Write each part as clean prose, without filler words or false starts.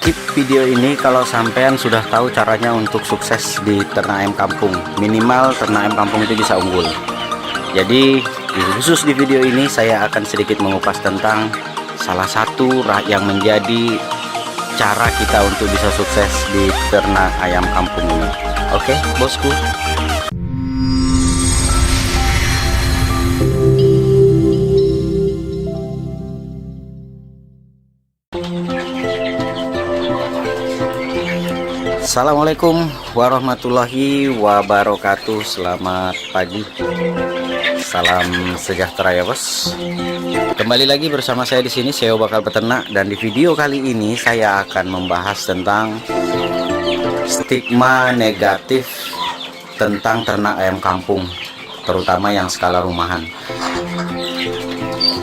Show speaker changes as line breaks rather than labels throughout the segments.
skip video ini kalau sampean sudah tahu caranya untuk sukses di ternak ayam kampung. Minimal ternak ayam kampung itu bisa unggul. Jadi khusus di video ini saya akan sedikit mengupas tentang salah satu yang menjadi cara kita untuk bisa sukses di ternak ayam kampung ini. Oke, bosku. Assalamualaikum warahmatullahi wabarakatuh. Selamat pagi, salam sejahtera ya bos. Kembali lagi bersama saya di sini, Seo Bakal Peternak, dan di video kali ini saya akan membahas tentang stigma negatif tentang ternak ayam kampung, terutama yang skala rumahan.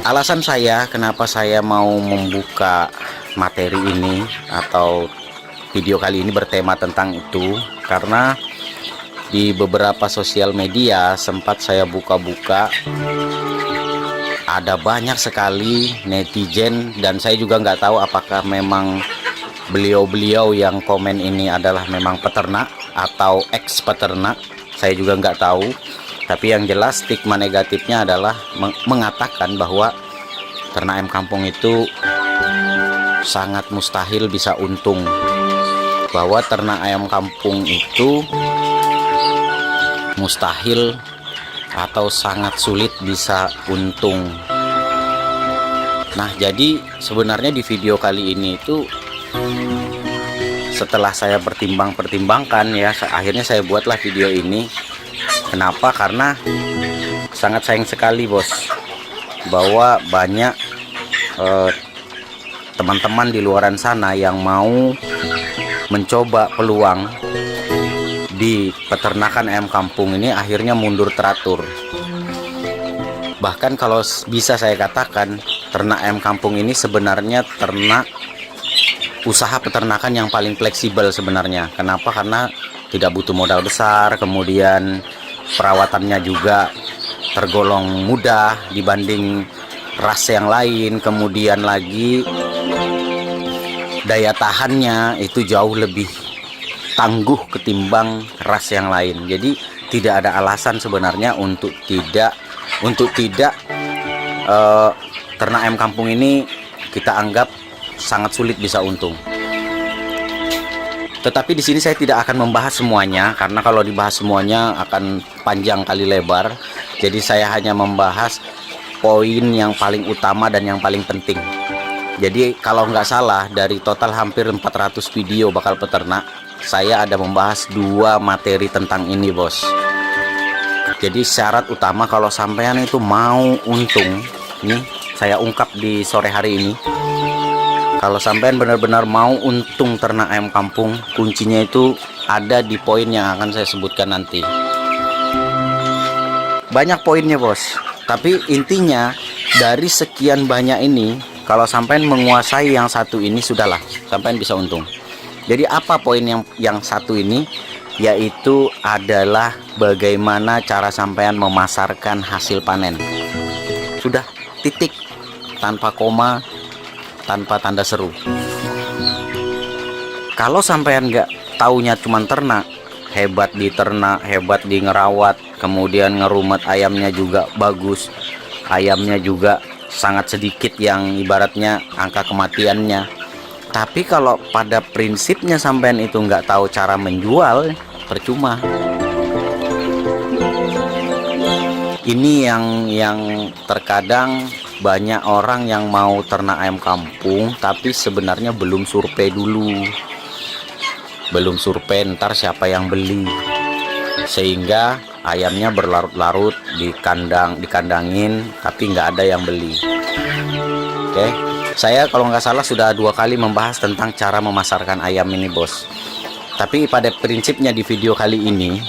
Alasan saya kenapa saya mau membuka materi ini atau video kali ini bertema tentang itu, karena di beberapa sosial media sempat saya buka-buka, ada banyak sekali netizen, dan saya juga nggak tahu apakah memang beliau-beliau yang komen ini adalah memang peternak atau ex peternak, saya juga nggak tahu. Tapi yang jelas stigma negatifnya adalah mengatakan bahwa ternak ayam kampung itu sangat mustahil bisa untung, bahwa ternak ayam kampung itu mustahil atau sangat sulit bisa untung. Nah, jadi sebenarnya di video kali ini itu setelah saya pertimbangkan ya, akhirnya saya buatlah video ini. Kenapa? Karena sangat sayang sekali bos, bahwa banyak teman-teman di luaran sana yang mau mencoba peluang di peternakan ayam kampung ini akhirnya mundur teratur. Bahkan kalau bisa saya katakan, ternak ayam kampung ini sebenarnya ternak usaha peternakan yang paling fleksibel sebenarnya. Kenapa? Karena tidak butuh modal besar, kemudian perawatannya juga tergolong mudah dibanding ras yang lain, kemudian lagi daya tahannya itu jauh lebih tangguh ketimbang ras yang lain. Jadi tidak ada alasan sebenarnya untuk tidak ternak ayam kampung ini kita anggap sangat sulit bisa untung. Tetapi di sini saya tidak akan membahas semuanya, karena kalau dibahas semuanya akan panjang kali lebar. Jadi saya hanya membahas poin yang paling utama dan yang paling penting. Jadi kalau nggak salah dari total hampir 400 video Bakal Peternak, saya ada membahas 2 materi tentang ini bos. Jadi syarat utama kalau sampean itu mau untung, nih saya ungkap di sore hari ini, kalau sampean benar-benar mau untung ternak ayam kampung, kuncinya itu ada di poin yang akan saya sebutkan nanti. Banyak poinnya bos, tapi intinya dari sekian banyak ini, kalau sampean menguasai yang satu ini, sudahlah, sampean bisa untung. Jadi apa poin yang satu ini? Yaitu adalah bagaimana cara sampean memasarkan hasil panen. Sudah, titik, tanpa koma, tanpa tanda seru. Kalau sampean nggak taunya cuman ternak, hebat di ternak, hebat di ngerawat, kemudian ngerumet ayamnya juga bagus, ayamnya juga sangat sedikit yang ibaratnya angka kematiannya. Tapi kalau pada prinsipnya sampean itu nggak tahu cara menjual, percuma. Ini yang terkadang banyak orang yang mau ternak ayam kampung tapi sebenarnya belum survei dulu, belum survei ntar siapa yang beli, sehingga ayamnya berlarut-larut dikandangin tapi nggak ada yang beli. Oke, saya kalau nggak salah sudah 2 kali membahas tentang cara memasarkan ayam ini bos. Tapi pada prinsipnya di video kali ini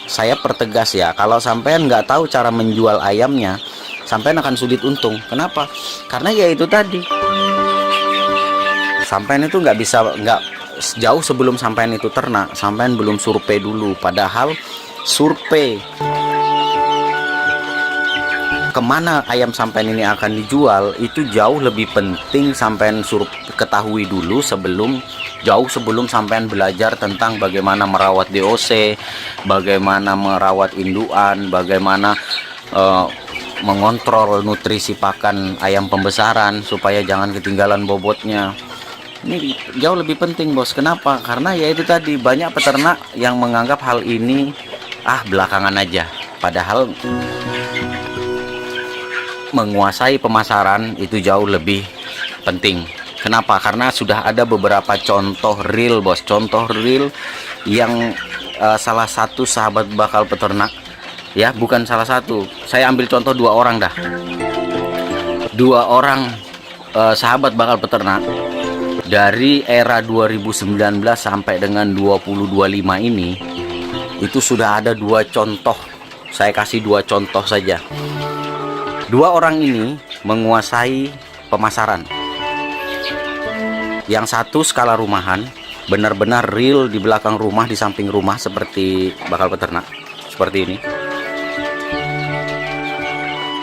saya pertegas ya, kalau sampean nggak tahu cara menjual ayamnya, sampean akan sulit untung. Kenapa? Karena ya itu tadi, sampean itu nggak jauh sebelum sampean itu ternak, sampean belum survei dulu. Padahal survei kemana ayam sampean ini akan dijual itu jauh lebih penting sampean suruh ketahui dulu jauh sebelum sampean belajar tentang bagaimana merawat DOC, bagaimana merawat induan, bagaimana mengontrol nutrisi pakan ayam pembesaran supaya jangan ketinggalan bobotnya. Ini jauh lebih penting, bos. Kenapa? Karena ya itu tadi, banyak peternak yang menganggap hal ini belakangan aja, padahal menguasai pemasaran itu jauh lebih penting. Kenapa? Karena sudah ada beberapa contoh real, bos. Contoh real yang salah satu sahabat bakal peternak, ya, bukan salah satu. Saya ambil contoh 2 orang dah. 2 orang sahabat bakal peternak dari era 2019 sampai dengan 2025 ini, itu sudah ada 2 contoh. Saya kasih 2 contoh saja. 2 orang ini menguasai pemasaran. Yang satu skala rumahan, benar-benar real di belakang rumah, di samping rumah, seperti bakal peternak seperti ini.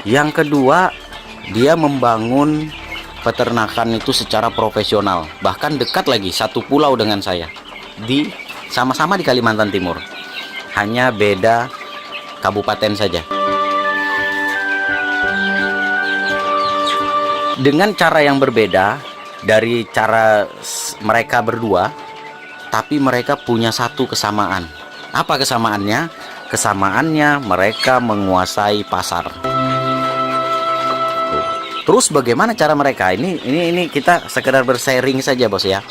Yang kedua, dia membangun peternakan itu secara profesional, bahkan dekat lagi, satu pulau dengan saya, sama-sama di Kalimantan Timur, hanya beda kabupaten saja. Dengan cara yang berbeda dari cara mereka berdua, tapi mereka punya satu kesamaan. Apa kesamaannya? Kesamaannya mereka menguasai pasar. Terus bagaimana cara mereka? Ini kita sekedar bersharing saja, bos, ya.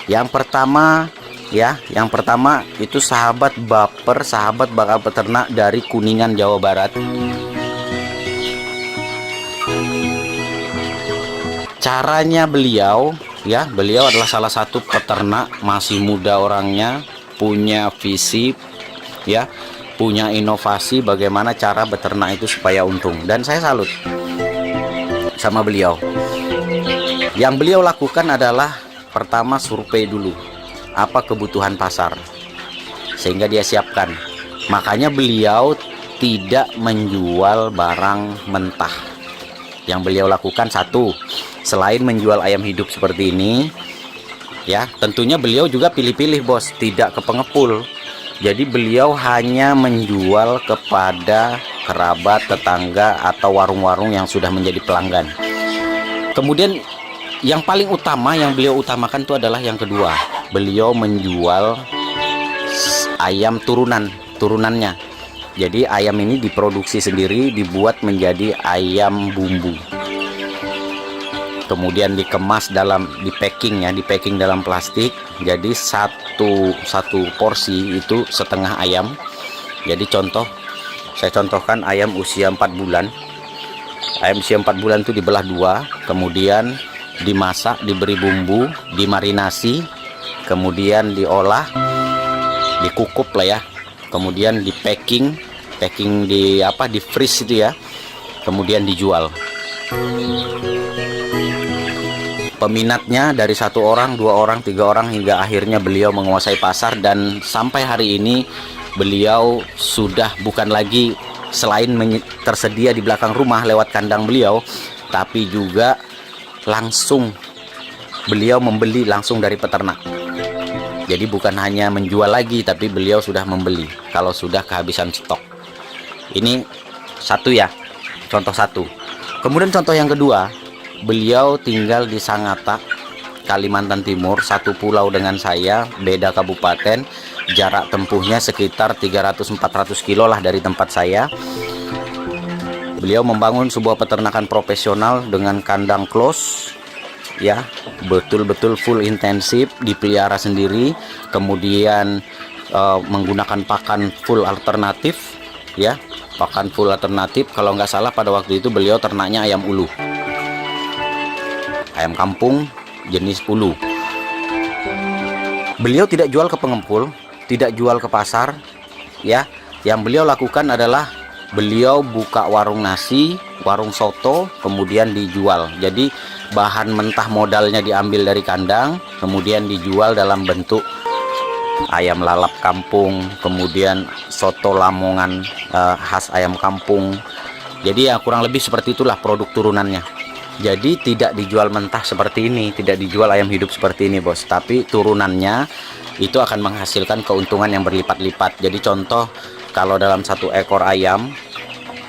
Yang pertama itu sahabat baper, sahabat bakal peternak dari Kuningan, Jawa Barat. Caranya beliau adalah salah satu peternak, masih muda orangnya, punya visi, ya, punya inovasi bagaimana cara beternak itu supaya untung. Dan saya salut sama beliau. Yang beliau lakukan adalah pertama survei dulu apa kebutuhan pasar, sehingga dia siapkan. Makanya beliau tidak menjual barang mentah. Yang beliau lakukan, satu, selain menjual ayam hidup seperti ini, ya, tentunya beliau juga pilih-pilih, bos, tidak ke pengepul. Jadi beliau hanya menjual kepada kerabat, tetangga, atau warung-warung yang sudah menjadi pelanggan. Kemudian yang paling utama yang beliau utamakan itu adalah yang kedua, beliau menjual ayam turunannya. Jadi ayam ini diproduksi sendiri, dibuat menjadi ayam bumbu, kemudian dikemas di packing dalam plastik. Jadi satu porsi itu setengah ayam. Jadi saya contohkan ayam usia 4 bulan. Ayam usia 4 bulan itu dibelah 2, kemudian dimasak, diberi bumbu, dimarinasi, kemudian diolah, dikukup lah ya, kemudian di packing di freeze itu ya, kemudian dijual. Peminatnya dari 1 orang, 2 orang, 3 orang, hingga akhirnya beliau menguasai pasar. Dan sampai hari ini beliau sudah bukan lagi selain tersedia di belakang rumah lewat kandang beliau, tapi juga langsung beliau membeli langsung dari peternak. Jadi bukan hanya menjual lagi, tapi beliau sudah membeli kalau sudah kehabisan stok. Ini satu ya, contoh satu. Kemudian contoh yang kedua, beliau tinggal di Sangatta, Kalimantan Timur, satu pulau dengan saya, beda kabupaten, jarak tempuhnya sekitar 300-400 kilo lah dari tempat saya. Beliau membangun sebuah peternakan profesional dengan kandang close, ya, betul-betul full intensif, dipelihara sendiri, kemudian menggunakan pakan full alternatif, ya, pakan full alternatif. Kalau nggak salah pada waktu itu beliau ternaknya ayam ulu, ayam kampung jenis ulu. Beliau tidak jual ke pengepul, tidak jual ke pasar, ya. Yang beliau lakukan adalah beliau buka warung nasi, warung soto, kemudian dijual. Jadi bahan mentah modalnya diambil dari kandang, kemudian dijual dalam bentuk ayam lalap kampung, kemudian soto Lamongan khas ayam kampung, Jadi ya kurang lebih seperti itulah produk turunannya. Jadi tidak dijual mentah seperti ini, tidak dijual ayam hidup seperti ini bos, tapi turunannya itu akan menghasilkan keuntungan yang berlipat-lipat. Jadi contoh, kalau dalam satu ekor ayam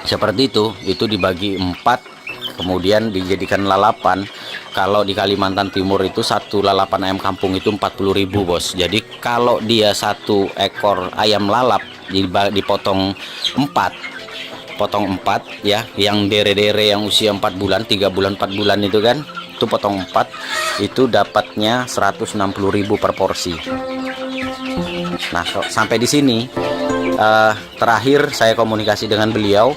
seperti itu dibagi 4, kemudian dijadikan lalapan. Kalau di Kalimantan Timur itu satu lalapan ayam kampung itu 40.000 bos. Jadi kalau dia satu ekor ayam lalap dipotong 4 ya, yang dere-dere yang usia 4 bulan, 3 bulan, 4 bulan itu kan, itu potong 4, itu dapatnya 160.000 per porsi. Nah, sampai di sini terakhir saya komunikasi dengan beliau,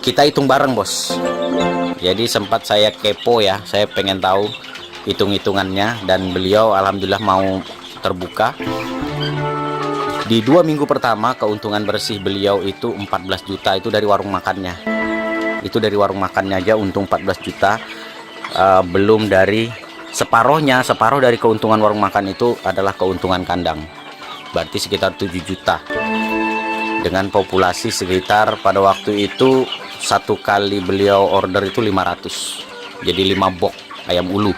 kita hitung bareng bos. Jadi sempat saya kepo ya, saya pengen tahu hitung-hitungannya, dan beliau alhamdulillah mau terbuka. Di 2 minggu pertama keuntungan bersih beliau itu 14 juta, itu dari warung makannya. Itu dari warung makannya aja untung 14 juta. Belum dari separuh dari keuntungan warung makan itu adalah keuntungan kandang. Berarti sekitar 7 juta. Dengan populasi sekitar pada waktu itu satu kali beliau order itu 500. Jadi 5 box ayam ulu.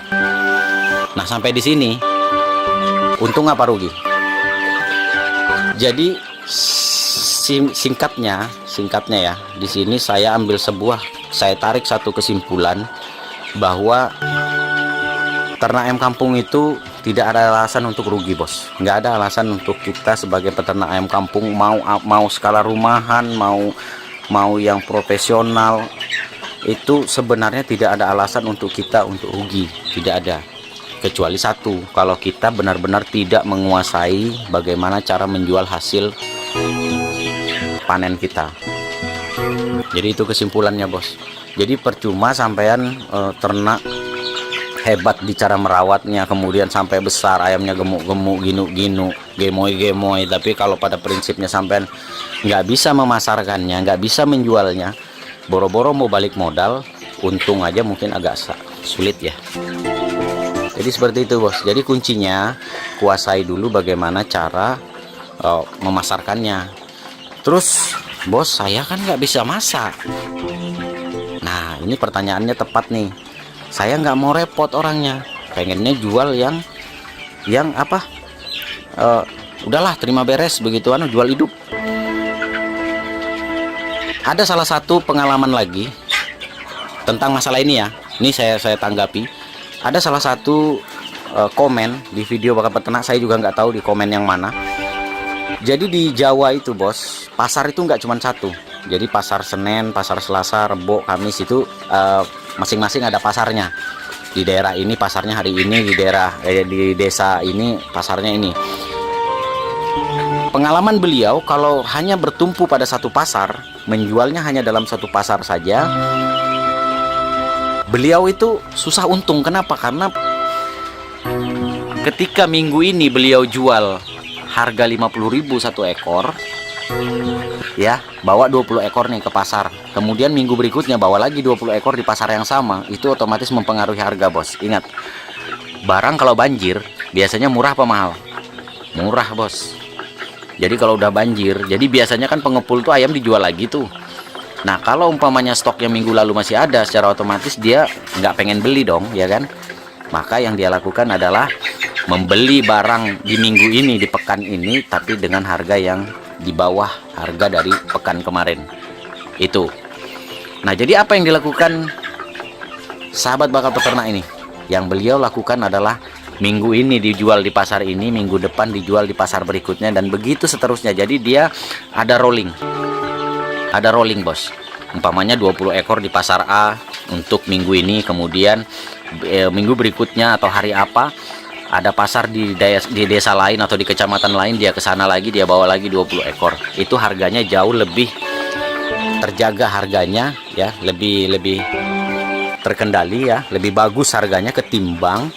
Nah, sampai di sini untung apa rugi? Jadi singkatnya ya, di sini saya tarik satu kesimpulan bahwa ternak ayam kampung itu tidak ada alasan untuk rugi bos. Nggak ada alasan untuk kita sebagai peternak ayam kampung, mau skala rumahan, mau yang profesional, itu sebenarnya tidak ada alasan untuk kita untuk rugi, tidak ada. Kecuali satu, kalau kita benar-benar tidak menguasai bagaimana cara menjual hasil panen kita. Jadi itu kesimpulannya bos. Jadi percuma sampean ternak hebat di cara merawatnya, kemudian sampai besar ayamnya gemuk-gemuk, ginu-ginu, gemoy-gemoy, tapi kalau pada prinsipnya sampean nggak bisa memasarkannya, nggak bisa menjualnya, boro-boro mau balik modal, untung aja mungkin agak sulit ya. Jadi seperti itu bos. Jadi kuncinya kuasai dulu bagaimana cara memasarkannya. Terus bos, saya kan nggak bisa masak. Nah, ini pertanyaannya tepat nih. Saya nggak mau repot orangnya, pengennya jual yang apa? Udahlah, terima beres begituan, jual hidup. Ada salah satu pengalaman lagi tentang masalah ini ya. Ini saya tanggapi. Ada salah satu komen di video bakal peternak, saya juga nggak tahu di komen yang mana. Jadi di Jawa itu bos, pasar itu nggak cuma satu. Jadi pasar Senen, pasar Selasa, Rebo, Kamis itu masing-masing ada pasarnya. Di daerah ini pasarnya hari ini, di desa ini pasarnya ini. Pengalaman beliau kalau hanya bertumpu pada satu pasar, menjualnya hanya dalam satu pasar saja, beliau itu susah untung. Kenapa? Karena ketika minggu ini beliau jual harga 50.000 satu ekor ya, bawa 20 ekor nih ke pasar, kemudian minggu berikutnya bawa lagi 20 ekor di pasar yang sama, itu otomatis mempengaruhi harga bos. Ingat, barang kalau banjir biasanya murah apa mahal? Murah bos. Jadi kalau udah banjir, jadi biasanya kan pengepul tuh ayam dijual lagi tuh. Nah, kalau umpamanya stok yang minggu lalu masih ada, secara otomatis dia nggak pengen beli dong, ya kan? Maka yang dia lakukan adalah membeli barang di minggu ini, di pekan ini, tapi dengan harga yang di bawah harga dari pekan kemarin. Itu. Nah, jadi apa yang dilakukan sahabat bakal peternak ini? Yang beliau lakukan adalah minggu ini dijual di pasar ini, minggu depan dijual di pasar berikutnya, dan begitu seterusnya. Jadi dia ada rolling. Ada rolling bos. Umpamanya 20 ekor di pasar A untuk minggu ini, kemudian minggu berikutnya atau hari apa ada pasar di desa lain atau di kecamatan lain, dia ke sana lagi, dia bawa lagi 20 ekor. Itu harganya jauh lebih terjaga harganya ya, lebih terkendali ya, lebih bagus harganya ketimbang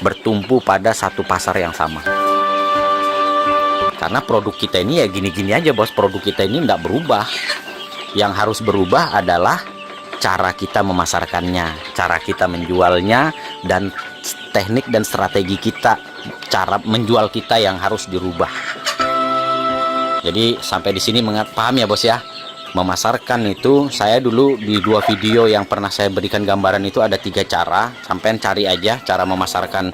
bertumpu pada satu pasar yang sama. Karena produk kita ini ya gini-gini aja bos, produk kita ini tidak berubah. Yang harus berubah adalah cara kita memasarkannya, cara kita menjualnya, dan teknik dan strategi kita, cara menjual kita yang harus dirubah. Jadi sampai di sini paham ya bos ya. Memasarkan itu saya dulu di 2 video yang pernah saya berikan gambaran itu ada 3 cara. Sampai cari aja cara memasarkan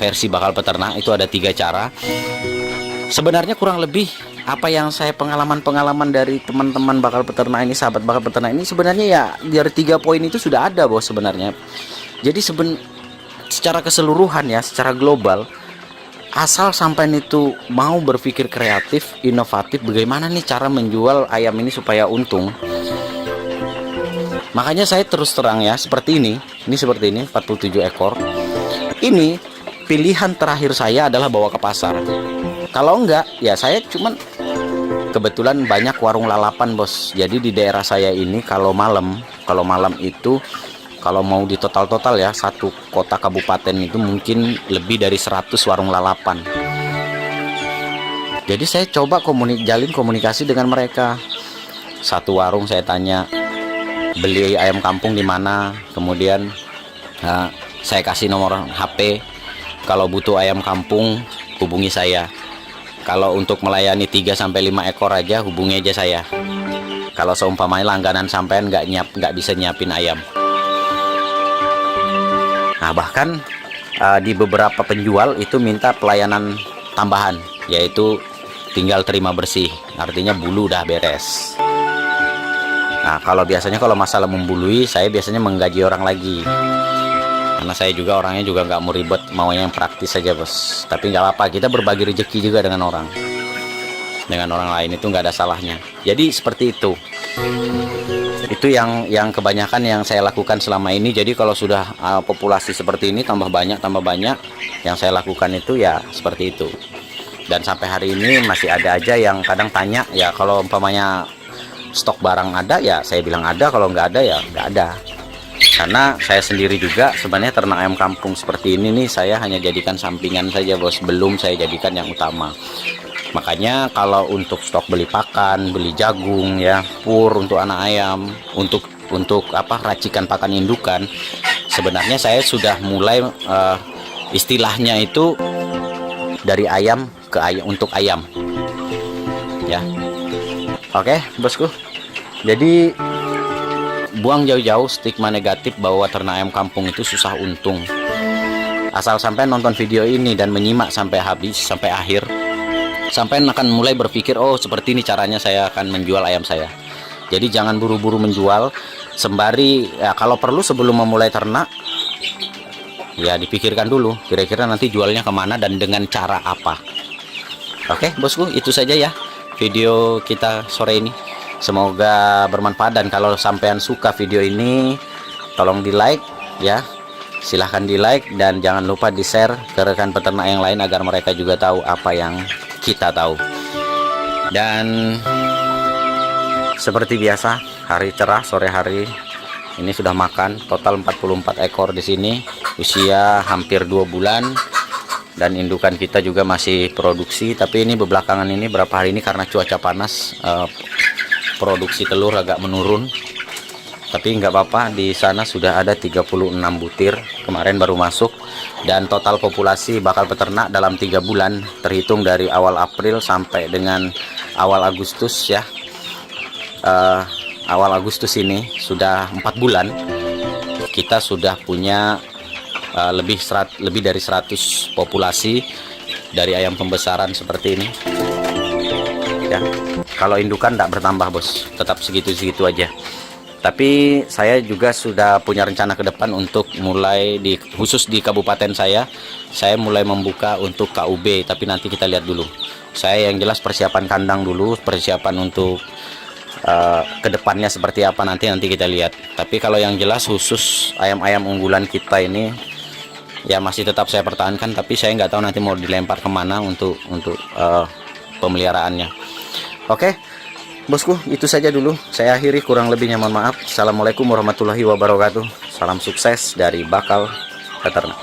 versi bakal peternak itu ada 3 cara. Sebenarnya kurang lebih apa yang saya pengalaman dari teman-teman bakal peternak ini, sahabat bakal peternak ini, sebenarnya ya dari 3 poin itu sudah ada bos sebenarnya. Jadi secara keseluruhan ya, secara global, asal sampai itu mau berpikir kreatif, inovatif, bagaimana nih cara menjual ayam ini supaya untung. Makanya saya terus terang ya, seperti ini seperti ini 47 ekor. Ini pilihan terakhir saya adalah bawa ke pasar. Kalau enggak, ya saya cuman kebetulan banyak warung lalapan bos. Jadi di daerah saya ini kalau malam itu, kalau mau di total ya, satu kota kabupaten itu mungkin lebih dari 100 warung lalapan. Jadi saya coba jalin komunikasi dengan mereka. Satu warung saya tanya beli ayam kampung di mana, kemudian saya kasih nomor HP. Kalau butuh ayam kampung hubungi saya. Kalau untuk melayani 3-5 ekor aja hubungi aja saya. Kalau seumpamanya langganan sampean nggak bisa nyiapin ayam. Nah bahkan di beberapa penjual itu minta pelayanan tambahan, yaitu tinggal terima bersih, artinya bulu udah beres. Nah kalau masalah membului, saya biasanya menggaji orang lagi, karena saya juga orangnya juga nggak mau ribet, maunya yang praktis saja bos. Tapi nggak apa-apa, kita berbagi rezeki juga dengan orang lain, itu nggak ada salahnya. Jadi seperti itu. Itu yang kebanyakan yang saya lakukan selama ini. Jadi kalau sudah populasi seperti ini tambah banyak, yang saya lakukan itu ya seperti itu. Dan sampai hari ini masih ada aja yang kadang tanya, ya kalau umpamanya stok barang ada ya saya bilang ada, kalau nggak ada ya nggak ada. Karena saya sendiri juga sebenarnya ternak ayam kampung seperti ini nih, saya hanya jadikan sampingan saja bos, belum saya jadikan yang utama. Makanya kalau untuk stok beli pakan, beli jagung ya, pur untuk anak ayam, untuk racikan pakan indukan, sebenarnya saya sudah mulai istilahnya itu dari ayam ke ayam untuk ayam ya. Oke bosku, jadi buang jauh-jauh stigma negatif bahwa ternak ayam kampung itu susah untung. Asal sampai nonton video ini dan menyimak sampai habis, sampai akhir, sampai akan mulai berpikir, oh seperti ini caranya saya akan menjual ayam saya. Jadi jangan buru-buru menjual, sembari ya kalau perlu sebelum memulai ternak ya dipikirkan dulu kira-kira nanti jualnya kemana dan dengan cara apa. Oke bosku, itu saja ya video kita sore ini. Semoga bermanfaat, dan kalau sampean suka video ini tolong di like ya, silahkan di like, dan jangan lupa di share ke rekan peternak yang lain agar mereka juga tahu apa yang kita tahu. Dan seperti biasa, hari cerah sore hari ini sudah makan total 44 ekor di sini, usia hampir 2 bulan, dan indukan kita juga masih produksi. Tapi ini belakangan ini berapa hari ini karena cuaca panas, produksi telur agak menurun. Tapi nggak apa-apa, di sana sudah ada 36 butir kemarin baru masuk. Dan total populasi bakal peternak dalam 3 bulan terhitung dari awal April sampai dengan awal Agustus ya, awal Agustus ini sudah 4 bulan kita sudah punya lebih dari 100 populasi dari ayam pembesaran seperti ini ya. Kalau indukan tidak bertambah bos, tetap segitu-segitu aja. Tapi saya juga sudah punya rencana ke depan untuk mulai khusus di kabupaten saya mulai membuka untuk KUB, tapi nanti kita lihat dulu. Saya yang jelas persiapan kandang dulu, persiapan untuk kedepannya seperti apa nanti kita lihat. Tapi kalau yang jelas khusus ayam-ayam unggulan kita ini ya masih tetap saya pertahankan, tapi saya nggak tahu nanti mau dilempar kemana untuk pemeliharaannya. Oke bosku, itu saja dulu saya akhiri, kurang lebihnya mohon maaf. Assalamualaikum warahmatullahi wabarakatuh. Salam sukses dari Bakal Peternak.